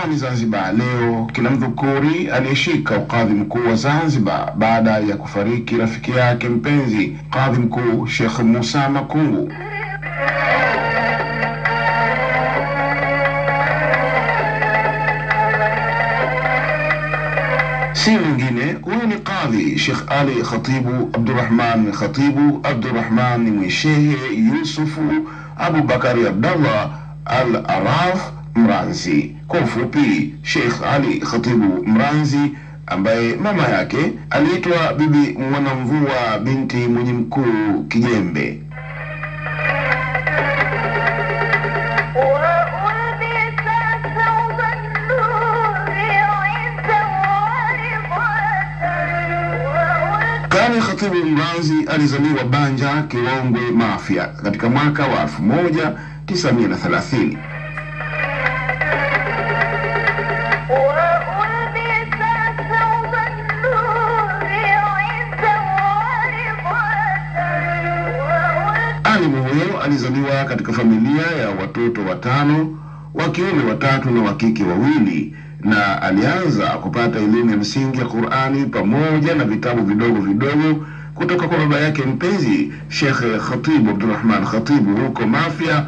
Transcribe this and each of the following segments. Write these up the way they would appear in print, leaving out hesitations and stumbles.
visiwani Zanzibar leo kinamdhukuri aliyeshika ukadhi mkuu wa Zanzibar baada ya kufariki rafiki yake mpenzi, Kadhi Mkuu Sheikh Musa Makungu. Si mwingine, huyu ni Kadhi Sheikh Ali Khatibu Abdurrahman Khatibu Abdurrahman Mwishehe Yusufu Abu Bakari Abdallah Al-Araf Mranzi, kwa ufupi Sheikh Ali Khatibu Mranzi, ambaye mama yake aliitwa Bibi Mwanamvua binti Mwenye Mkuu Kijembe. Kani Khatibu Mranzi alizaliwa Banja, Kirongwe Mafia katika mwaka wa 1930. Alimu huyo alizaliwa katika familia ya watoto 5, wa kiume 3 na wa kike 2, na alianza kupata elimu ya msingi ya Qur'ani pamoja na vitabu vidogo vidogo kutoka kwa baba yake mpenzi Sheikh Khatibu Abdurrahman Khatibu huko Mafia.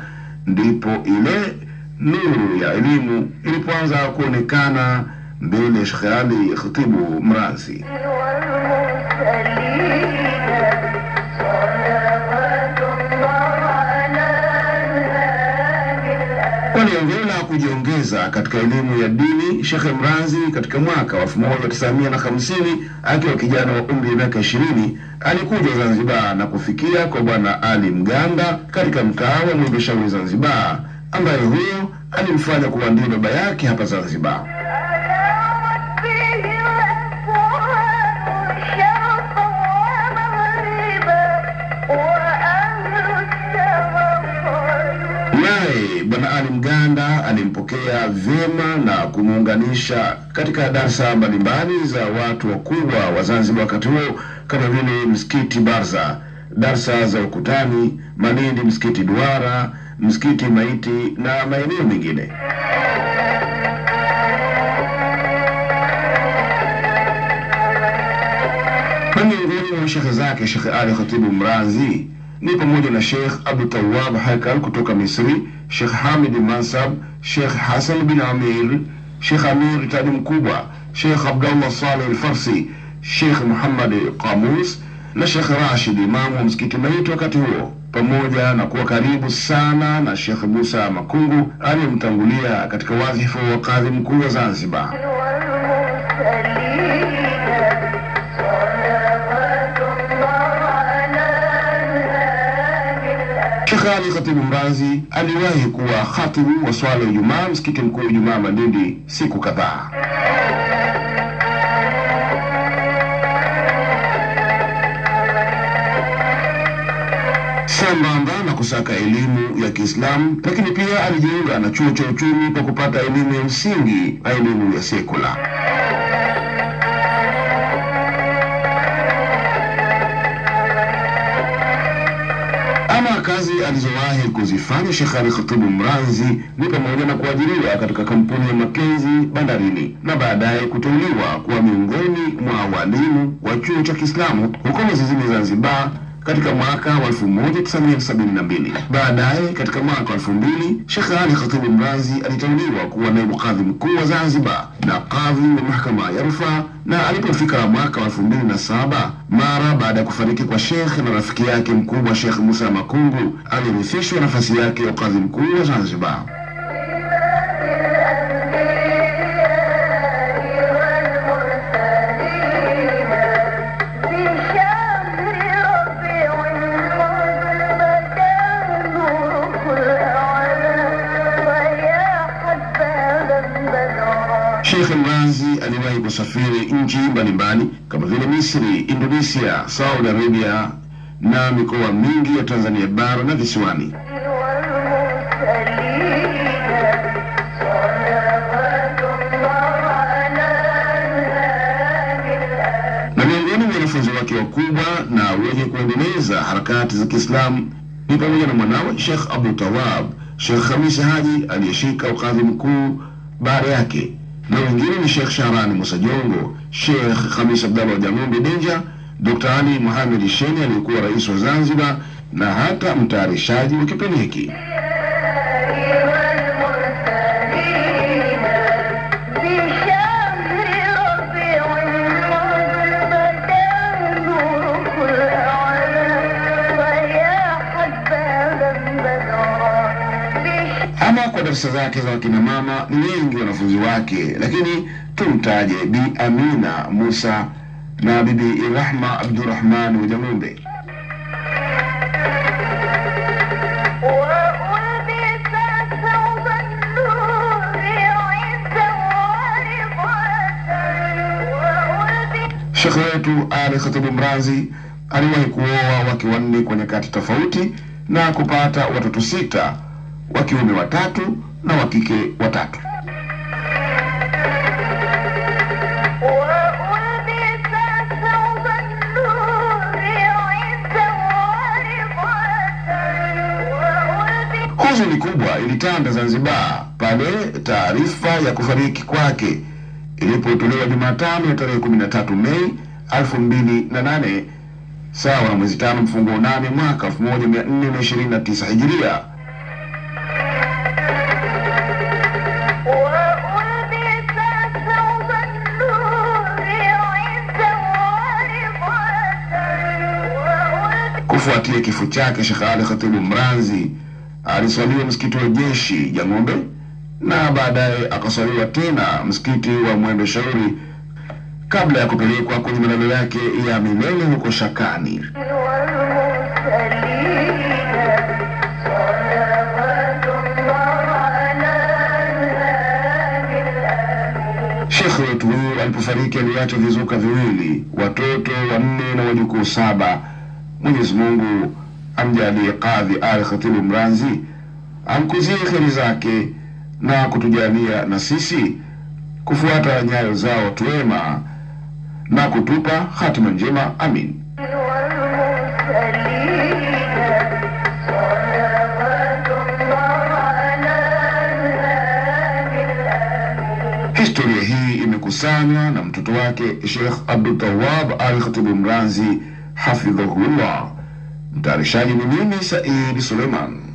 Ndipo ile nuru ya elimu ilipoanza kuonekana mbele ya Sheikh Ali Khatibu Mranzi. Kwa lengo la kujiongeza katika elimu ya dini, Sheikh Mranzi katika mwaka wa 1950 akiwa kijana wa umri wa miaka 20 alikuja Zanzibar na kufikia kwa Bwana Ali Mganda katika mtaa wa Mwembeshauri Zanzibar, ambaye huyo alimfanya kuwa ndiye baba yake hapa Zanzibar. Bwana Ali Mganda alimpokea vyema na kumuunganisha katika darasa mbalimbali za watu wakubwa wa Zanzibar wakati huo, kama vile Msikiti Barza, darasa za Ukutani, Malindi Msikiti Duara, Msikiti Maiti na maeneo mengine. Miongoni mwa shekhe zake Sheikh Ali Khatibu Mranzi ni pamoja na Sheikh Abu Tawwab Haikal kutoka Misri, Sheikh Hamid Mansab, Sheikh Hassan bin Amir, Sheikh Amir Tadi Mkubwa, Sheikh Abdullah Saleh Al-Farsi, Sheikh Muhammad Qamus na Sheikh Rashid Imam wa Msikiti Maiti wakati huo, pamoja na kuwa karibu sana na Sheikh Musa Makungu aliyemtangulia katika wadhifa wa Kadhi Mkuu wa Zanzibar. Sheikh Ali Khatibu Mranzi aliwahi kuwa khatibu wa swala ya Ijumaa Msikiti Mkuu Ijumaa Malindi siku kadhaa. Sambamba na kusaka elimu ya Kiislamu, lakini pia alijiunga na chuo cha uchumi kwa kupata elimu ya msingi na elimu ya sekula. Kazi alizowahi kuzifanya Sheikh Ali Khatibu Mranzi ni pamoja na kuajiriwa katika kampuni ya Makenzi bandarini na baadaye kuteuliwa kuwa miongoni mwa walimu wa chuo cha Kiislamu huko Mzizini Zanzibar katika mwaka wa 1972. Baadaye katika mwaka wa 2000 Sheikh Ali Khatibu Mranzi aliteuliwa kuwa naibu kadhi mkuu wa Zanzibar na kadhi wa mahakama ya rufaa, na alipofika mwaka wa 2007 mara baada ya kufariki kwa Sheikh na rafiki yake mkubwa Sheikh Musa Makungu, alirithishwa nafasi yake ya kadhi mkuu wa Zanzibar. Sheikh Mranzi aliwahi kusafiri nchi mbalimbali kama vile Misri, Indonesia, Saudi Arabia na mikoa mingi ya Tanzania bara na visiwani. Na miongoni mwa wanafunzi wake wakubwa na wenye kuendeleza harakati za Kiislamu ni pamoja na mwanawe Sheikh Abu Tawwab, Sheikh Khamis Haji aliyeshika ukadhi mkuu baada yake, na wengine ni Sheikh Sharani Musa Jongo, Sheikh Khamis Abdallah Jangombe Denja, Dr. Ali Mohamed Sheni aliyekuwa rais wa Zanzibar na hata mtayarishaji wa kipindi hiki. Ama kwa darasa zake za wakina mama ni wengi wanafunzi wake, lakini tumtaje Bi Amina Musa na Bibi Rahma Abdurrahman Jangombe. Sheikh wetu Ali Khatibu Mrazi aliwahi kuoa wake wanne kwa nyakati tofauti na kupata watoto 6, wa kiume 3 na wa kike 3. Huzuni kubwa ilitanda Zanzibar pale taarifa ya kufariki kwake ilipotolewa Jumatano ya tarehe 13 Mei 2008 sawa na mwezi 5 mfungo 8 mwaka 1429 Hijiria. Kufuatia kifo chake, Sheikh Ali Khatibu Mrazi aliswaliwa msikiti wa Jeshi Jangombe na baadaye akaswaliwa tena msikiti wa Mwembe Shauri kabla ya kupelekwa kwenye malalo yake ya milele huko Shakani. Sheikh wetu huyu alipofariki aliacha vizuka viwili, watoto 4 na wajukuu 7. Mwenyezi Mungu amjalie Kadhi Ali Khatibu Mrazi, amkuzie kheri zake na kutujalia na sisi kufuata nyayo zao watu wema na kutupa hatima njema. Amin. Historia hii imekusanywa na mtoto wake Sheikh Abdul Tawwab Ali Khatibu Mrazi hafidhahullah. Mtayarishaji ni mimi Said Suleiman.